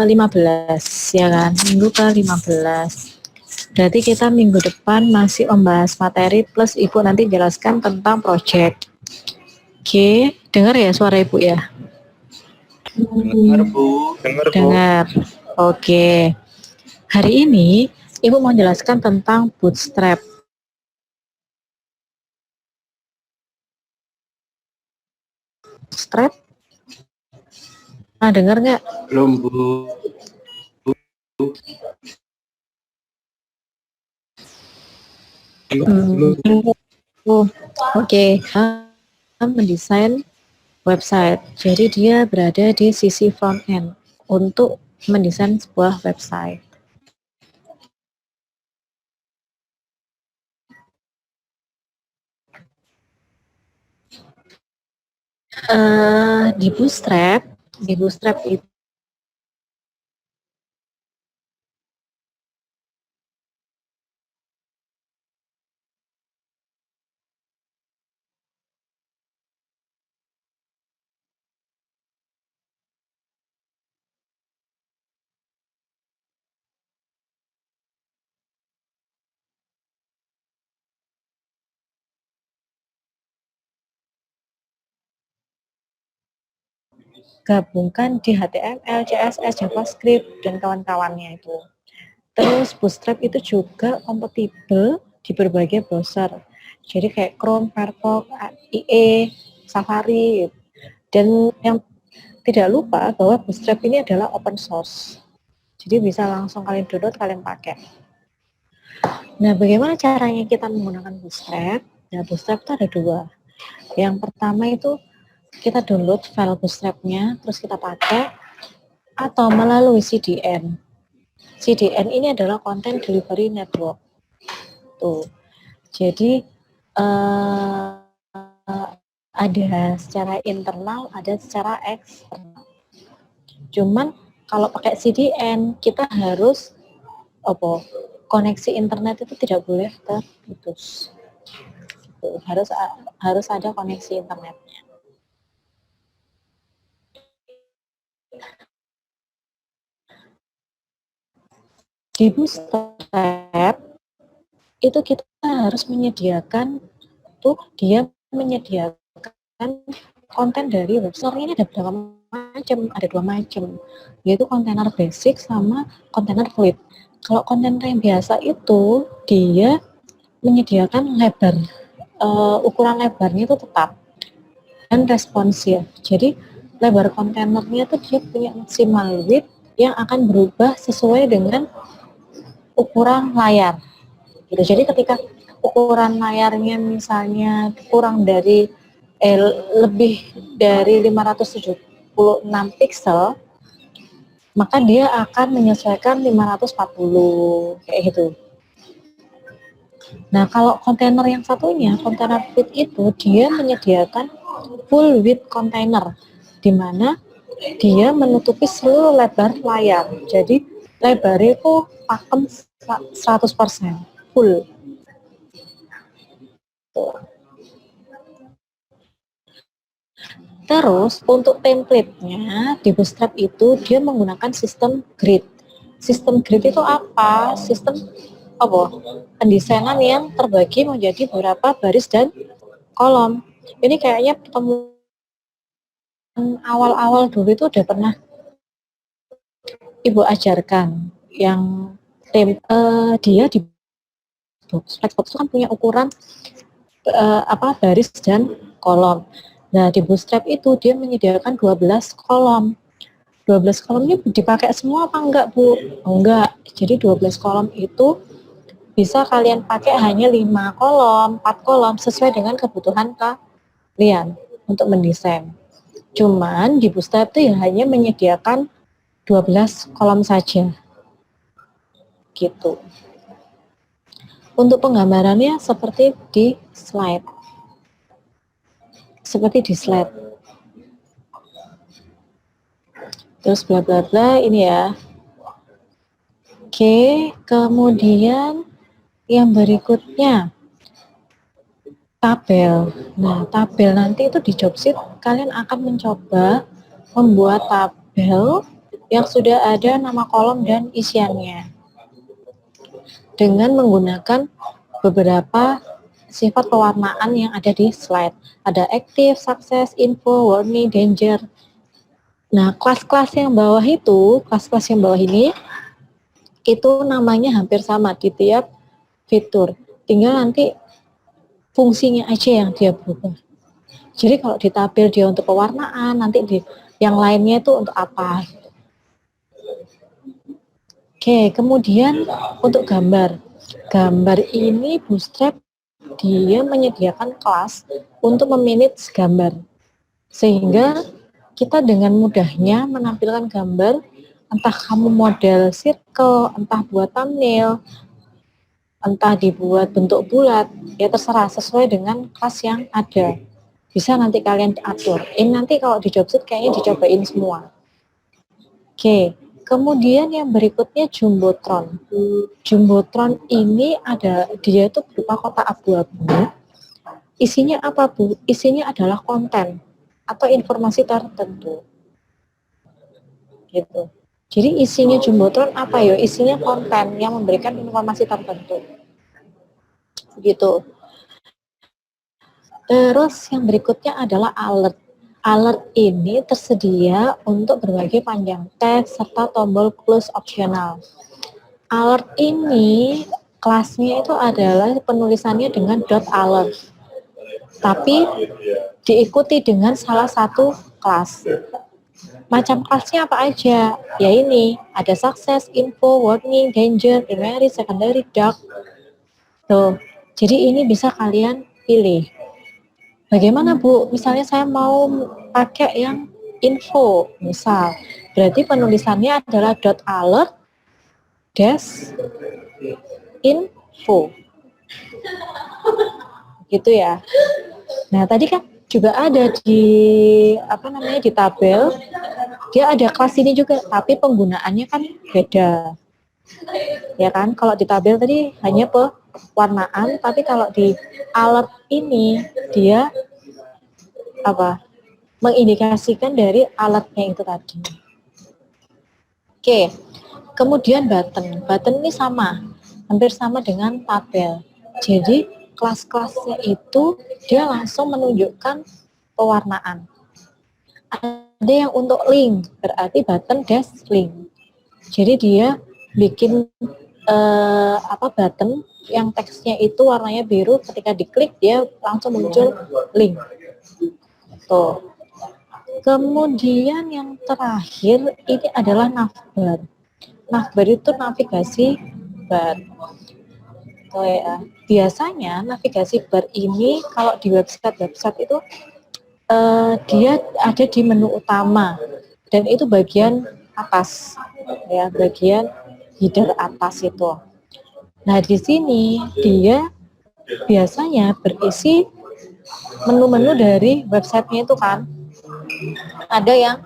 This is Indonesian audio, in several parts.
ke-15 ya kan, minggu ke-15. Berarti kita minggu depan masih membahas materi plus Ibu nanti jelaskan tentang project. Oke, dengar ya suara Ibu ya? Dengar Bu. Dengar. Oke. Hari ini Ibu mau jelaskan tentang bootstrap. Bootstrap? Nah, dengar nggak? Belum Bu. Oke. Mendesain website. Jadi dia berada di sisi front end untuk mendesain sebuah website. Di Bootstrap itu gabungkan di HTML, CSS, JavaScript, dan kawan-kawannya itu. Terus Bootstrap itu juga kompatibel di berbagai browser. Jadi kayak Chrome, Firefox, IE, Safari. Dan yang tidak lupa bahwa Bootstrap ini adalah open source. Jadi bisa langsung kalian download, kalian pakai. Nah, bagaimana caranya kita menggunakan Bootstrap? Nah, Bootstrap itu ada dua. Yang pertama itu kita download file Bootstrap-nya, terus kita pakai, atau melalui CDN. CDN ini adalah Content Delivery Network. Tuh. Jadi ada secara internal, ada secara eksternal. Cuman kalau pakai CDN kita harus koneksi internet itu tidak boleh terputus. Tuh, harus ada koneksi internetnya. Di Bootstrap itu kita harus menyediakan dia menyediakan konten dari website. Ini ada berapa macam? Ada dua macam, yaitu kontainer basic sama kontainer fluid. Kalau kontainer yang biasa itu dia menyediakan lebar, ukuran lebarnya itu tetap dan responsif. Jadi lebar kontainernya itu dia punya maksimal width yang akan berubah sesuai dengan ukuran layar. Gitu. Jadi ketika ukuran layarnya misalnya kurang dari lebih dari 576 pixel, maka dia akan menyesuaikan 540 kayak gitu. Nah, kalau kontainer yang satunya, kontainer width itu dia menyediakan full width container, di mana dia menutupi seluruh lebar layar. Jadi lebarnya itu pakem 100%, full. Terus untuk template-nya di Bootstrap itu dia menggunakan sistem grid. Sistem grid itu apa? Sistem pendesainan yang terbagi menjadi beberapa baris dan kolom. Ini kayaknya pertemuan awal-awal dulu itu udah pernah Ibu ajarkan yang dia di Flexbox itu kan punya ukuran baris dan kolom. Nah, di Bootstrap itu dia menyediakan 12 kolom. 12 kolom ini dipakai semua apa enggak, Bu? Oh, enggak. Jadi 12 kolom itu bisa kalian pakai hanya 5 kolom, 4 kolom sesuai dengan kebutuhan kalian untuk mendesain. Cuman di Bootstrap itu ya hanya menyediakan 12 kolom saja. Gitu. Untuk penggambarannya seperti di slide. Terus bla bla bla ini ya. Oke, kemudian yang berikutnya tabel. Nah, tabel nanti itu di job sheet kalian akan mencoba membuat tabel yang sudah ada nama kolom dan isiannya dengan menggunakan beberapa sifat pewarnaan yang ada di slide. Ada active, success, info, warning, danger. Nah, kelas-kelas yang bawah itu, kelas-kelas yang bawah ini, itu namanya hampir sama di tiap fitur. Tinggal nanti fungsinya aja yang dia berubah. Jadi kalau di tabel dia untuk pewarnaan, nanti di yang lainnya itu untuk apa. Oke, kemudian untuk gambar. Gambar ini Bootstrap dia menyediakan kelas untuk memanage gambar. Sehingga kita dengan mudahnya menampilkan gambar, entah kamu model circle, entah buat thumbnail, entah dibuat bentuk bulat, ya terserah sesuai dengan kelas yang ada. Bisa nanti kalian atur. Ini nanti kalau di Jobsit kayaknya dicobain semua. Oke, kemudian yang berikutnya Jumbotron. Jumbotron ini dia itu berupa kotak abu-abu. Isinya apa, Bu? Isinya adalah konten atau informasi tertentu. Gitu. Jadi isinya Jumbotron apa ya? Isinya konten yang memberikan informasi tertentu. Gitu. Terus yang berikutnya adalah alert. Alert ini tersedia untuk berbagai panjang teks serta tombol close opsional. Alert ini kelasnya itu adalah penulisannya dengan .alert. Tapi diikuti dengan salah satu kelas. Macam kelasnya apa aja? Ya ini, ada success, info, warning, danger, primary, secondary, dark. Tuh. Jadi ini bisa kalian pilih. Bagaimana Bu? Misalnya saya mau pakai yang info, misal. Berarti penulisannya adalah .alert dash info. Gitu ya. Nah, tadi kan juga ada di tabel, dia ada kelas ini juga, tapi penggunaannya kan beda. Ya kan? Kalau di tabel tadi hanya pewarnaan, tapi kalau di alert ini dia mengindikasikan dari alatnya itu tadi. Oke, kemudian button. Button ini hampir sama dengan tabel. Jadi kelas-kelasnya itu dia langsung menunjukkan pewarnaan. Ada yang untuk link, berarti button dash link. Jadi dia bikin button yang teksnya itu warnanya biru, ketika diklik dia langsung muncul link. Tuh. Kemudian yang terakhir ini adalah navbar. Navbar itu navigasi bar. Oh ya. Biasanya navigasi bar ini kalau di website itu dia ada di menu utama dan itu bagian atas, ya bagian header atas itu. Nah di sini dia biasanya berisi menu-menu dari websitenya itu kan. Ada yang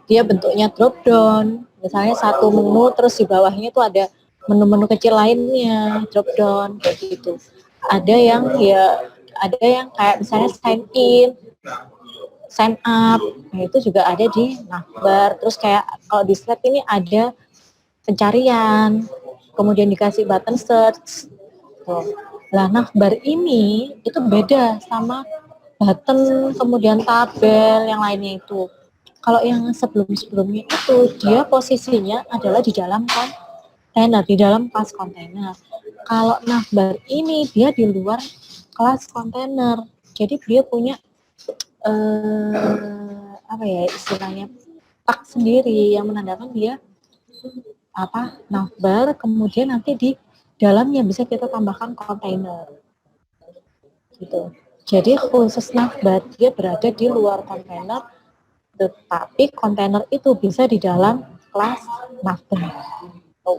dia bentuknya drop down, misalnya satu menu terus di bawahnya itu ada menu-menu kecil lainnya, drop down kayak gitu. Ada yang kayak misalnya sign in, sign up, nah itu juga ada di navbar. Terus kayak kalau di slide ini ada pencarian, kemudian dikasih button search. Tuh. Nah, navbar ini itu beda sama button, kemudian tabel yang lainnya itu. Kalau yang sebelum-sebelumnya itu dia posisinya adalah di dalam kontainer, di dalam kelas kontainer. Kalau navbar ini dia di luar kelas kontainer. Jadi dia punya istilahnya tag sendiri yang menandakan dia navbar, kemudian nanti di dalamnya bisa kita tambahkan kontainer. Gitu. Jadi khusus navbar dia berada di luar kontainer, tetapi kontainer itu bisa di dalam kelas navbar. Oh.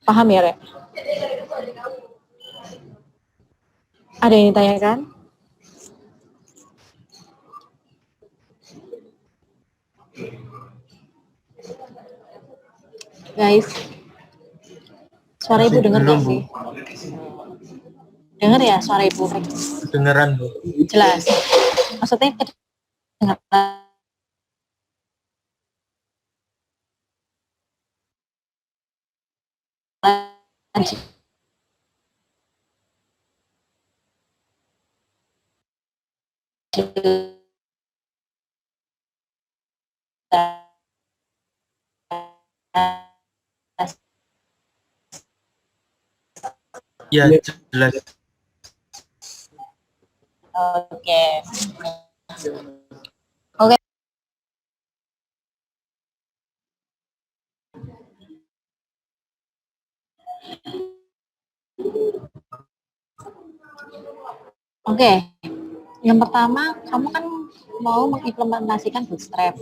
Paham ya, Rek? Ada yang ditanyakan? Guys, suara Ibu dengar nggak sih? Dengar ya suara Ibu? Dengeran, Bu. Jelas. Maksudnya kedengaran. Ya, jelas. Oke. Oke. Oke. Yang pertama, kamu kan mau mengimplementasikan Bootstrap.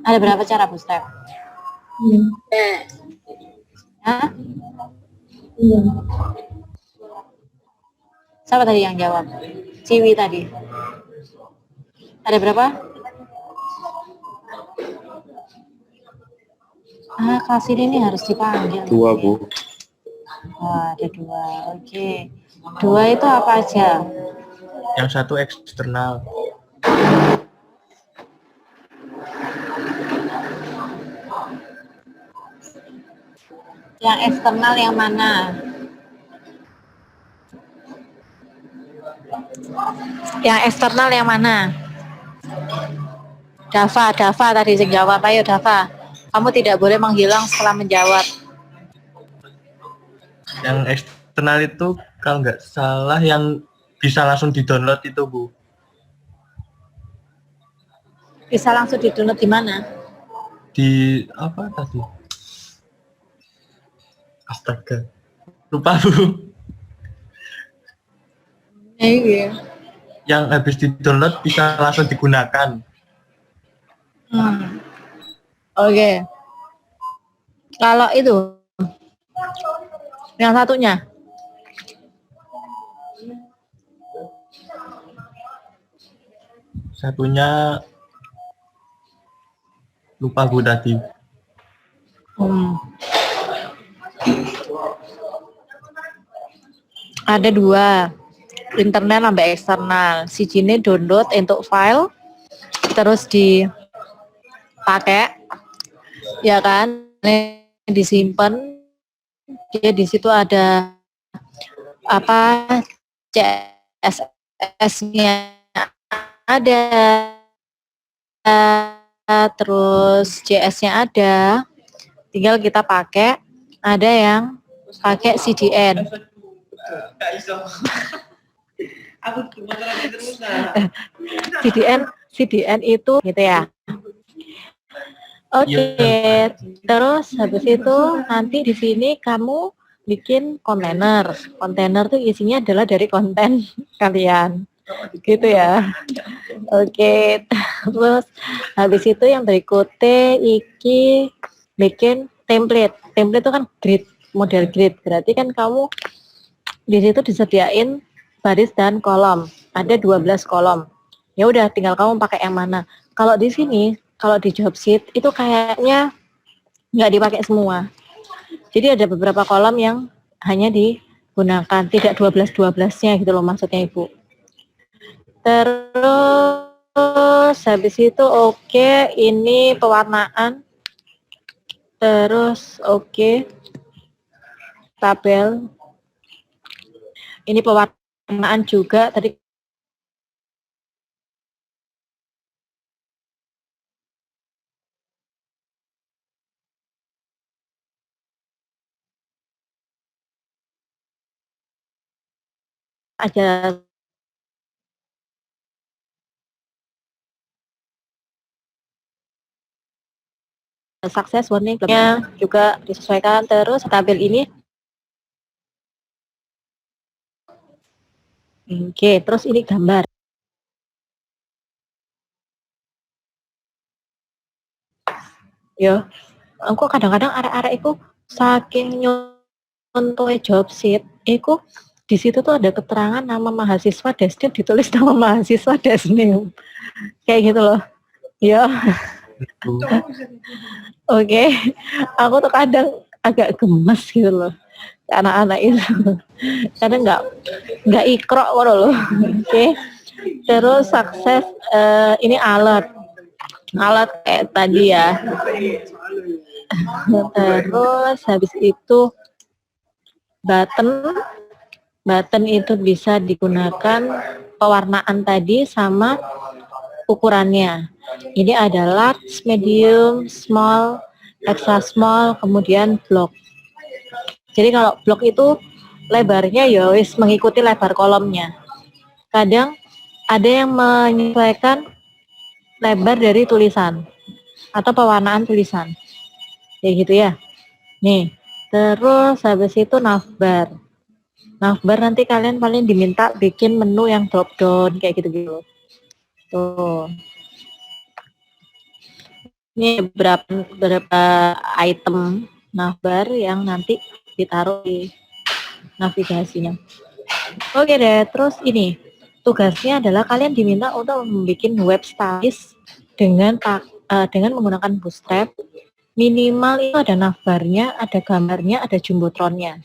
Ada berapa cara Bootstrap? Hah? Siapa tadi yang jawab? Ciwi tadi. Ada berapa? Kelas ini harus dipanggil. 2, Bu. Ada 2. Oke. 2 itu apa aja? Yang satu eksternal. Yang eksternal yang mana? Yang eksternal yang mana? Dava tadi yang jawab. Ayo Dava. Kamu tidak boleh menghilang setelah menjawab. Yang eksternal itu kalau nggak salah yang bisa langsung di-download itu, Bu. Bisa langsung di-download di mana? Di apa tadi? Astaga. Lupa, Bu. Iya. Yang habis di-download bisa langsung digunakan. Oke. Kalau itu yang satunya Satunya lupa, Bu, tadi. Ada 2, internal sampai eksternal. Si Jini download untuk file, terus dipakai, ya kan? Disimpan. Dia di situ ada apa? CSS-nya ada, terus JS-nya ada. Tinggal kita pakai. Ada yang pakai CDN. CDN itu gitu ya. Oke. Terus habis itu nanti di sini kamu bikin kontainer. Kontainer tuh isinya adalah dari konten kalian. Gitu ya. Oke. Terus habis itu yang berikutnya iki bikin template. Template itu kan grid, model grid. Berarti kan kamu di situ disediain baris dan kolom. Ada 12 kolom. Ya udah tinggal kamu pakai yang mana. Kalau di sini, kalau di job sheet itu kayaknya nggak dipakai semua. Jadi ada beberapa kolom yang hanya digunakan, tidak 12-12-nya gitu loh maksudnya Ibu. Terus habis itu oke, ini pewarnaan. Terus oke, tabel. Ini pewarnaan juga tadi. Aja sukses warning juga disesuaikan. Terus tabel ini oke, terus ini gambar. Ya, aku kadang-kadang arek-arek itu saking nyontoh job sheet, itu di situ tuh ada keterangan nama mahasiswa desnim ditulis nama mahasiswa desnim. Kayak gitu loh. Ya. Oke. Aku tuh kadang agak gemes gitu loh. Anak-anak itu. Karena nggak ikrok loh. Oke. Terus sukses ini alat kayak tadi ya. Terus habis itu button itu bisa digunakan pewarnaan tadi sama ukurannya. Ini ada large, medium, small, extra small, kemudian block. Jadi kalau block itu lebarnya ya wis mengikuti lebar kolomnya. Kadang ada yang menyesuaikan lebar dari tulisan atau pewarnaan tulisan. Kayak gitu ya. Nih, terus habis itu navbar. Navbar nanti kalian paling diminta bikin menu yang drop down kayak gitu-gitu. Tuh. Ini beberapa item navbar yang nanti ditaruh di navigasinya. Oke deh, terus ini tugasnya adalah kalian diminta untuk membuat web statis dengan menggunakan Bootstrap. Minimal itu ada navbarnya, ada gambarnya, ada jumbotronnya.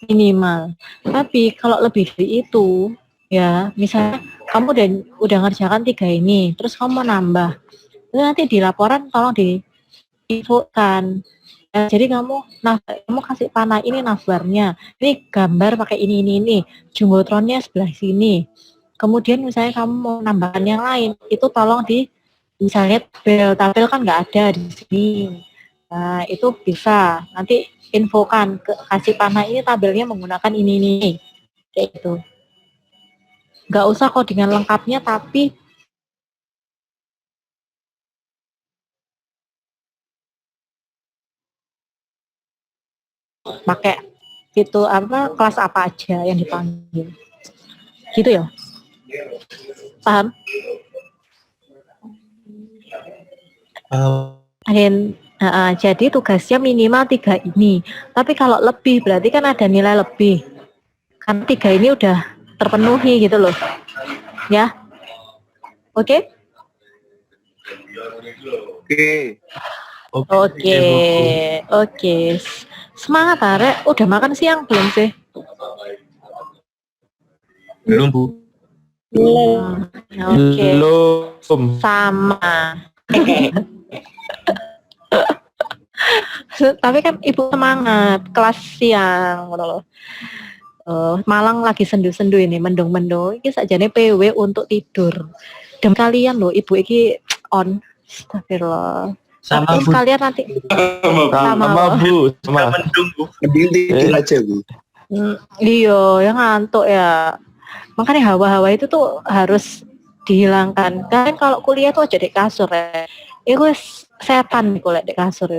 Minimal. Tapi kalau lebih dari itu, ya misalnya kamu udah ngerjakan 3 ini, terus kamu mau nambah, itu nanti di laporan tolong diinfokan. Ya, jadi kamu kasih panah ini navbarnya, ini gambar pakai ini, jumbotronnya sebelah sini. Kemudian misalnya kamu mau nambahkan yang lain, itu tolong misalnya tabel kan nggak ada di sini. Nah, itu bisa nanti infokan kasih panah ini tabelnya menggunakan ini kayak gitu. Nggak usah codingan lengkapnya, tapi pakai itu kelas apa aja yang dipanggil gitu ya, paham? Jadi tugasnya minimal 3 ini, tapi kalau lebih berarti kan ada nilai lebih kan 3 ini udah terpenuhi gitu loh ya. Oke? Oke. Semangat Arek. Udah makan siang belum sih? Belum, Bu. Oke. Sama. Tapi kan ibu semangat kelas siang loh. Malang lagi sendu-sendu ini, mendung-mendung. Ini sajane PW untuk tidur. Demi kalian loh, ibu iki on. Astagfirullah. Sama Bu. Kalian nanti sama Bu, sama mendung, Bu. Mending tidur aja, Bu. Iya, yang ngantuk ya. Makanya hawa-hawa itu tuh harus dihilangkan. Kan kalau kuliah tuh aja di kasur ya. Itu setan nih kalau di kasur.